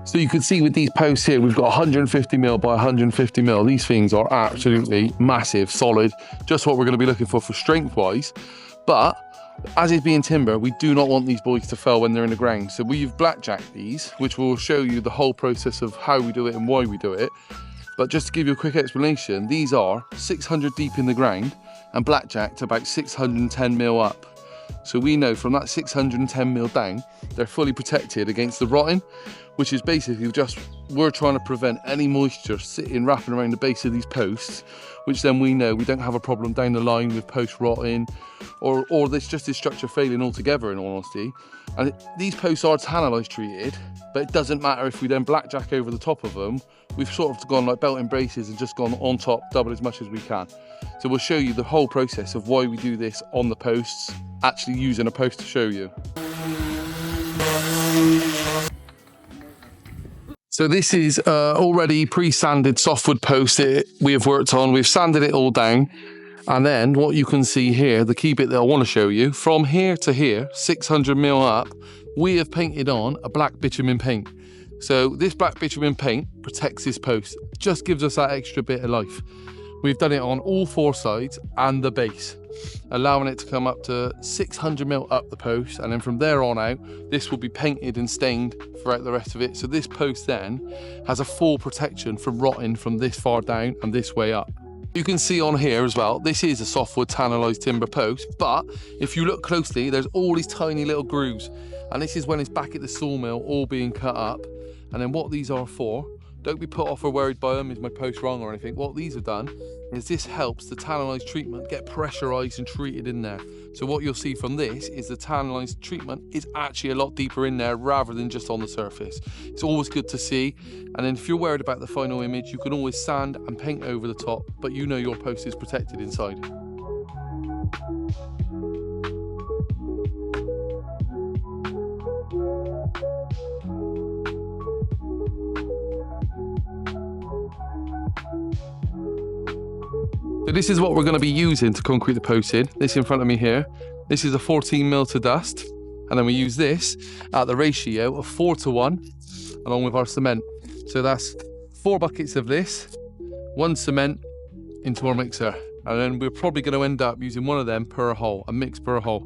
So you can see with these posts here, we've got 150 mil by 150 mil. These things are absolutely massive, solid, just what we're going to be looking for strength wise. But as is being timber, we do not want these boys to fail when they're in the ground. So we've blackjacked these, which will show you the whole process of how we do it and why we do it. But just to give you a quick explanation, these are 600 deep in the ground and blackjacked about 610 mil up. So we know from that 610 mil down, they're fully protected against the rotting, which is basically just, we're trying to prevent any moisture sitting, wrapping around the base of these posts, which then we know we don't have a problem down the line with post rotting or this structure failing altogether, in all honesty. And these posts are tannalised treated, but it doesn't matter if we then blackjack over the top of them. We've sort of gone like belt and braces and just gone on top double as much as we can. So we'll show you the whole process of why we do this on the posts, actually using a post to show you. So this is already pre-sanded softwood post we have worked on. We've sanded it all down. And then what you can see here, the key bit that I want to show you, from here to here, 600 mil up, we have painted on a black bitumen paint. So this black bitumen paint protects this post, just gives us that extra bit of life. We've done it on all four sides and the base, allowing it to come up to 600 mil up the post, and then from there on out, this will be painted and stained throughout the rest of it. So this post then has a full protection from rotting from this far down and this way up. You can see on here as well, this is a softwood tannalised timber post, but if you look closely, there's all these tiny little grooves, and this is when it's back at the sawmill all being cut up. And then what these are for, don't be put off or worried by them, is my post wrong or anything. What these have done is this helps the tannalised treatment get pressurised and treated in there. So what you'll see from this is the tannalised treatment is actually a lot deeper in there rather than just on the surface. It's always good to see. And then if you're worried about the final image, you can always sand and paint over the top, but you know your post is protected inside. So this is what we're going to be using to concrete the post in. This in front of me here, this is a 14 mil to dust, and then we use this at the ratio of 4:1 along with our cement. So that's 4 buckets of this, 1 cement into our mixer, and then we're probably going to end up using one of them per hole, a mix per hole.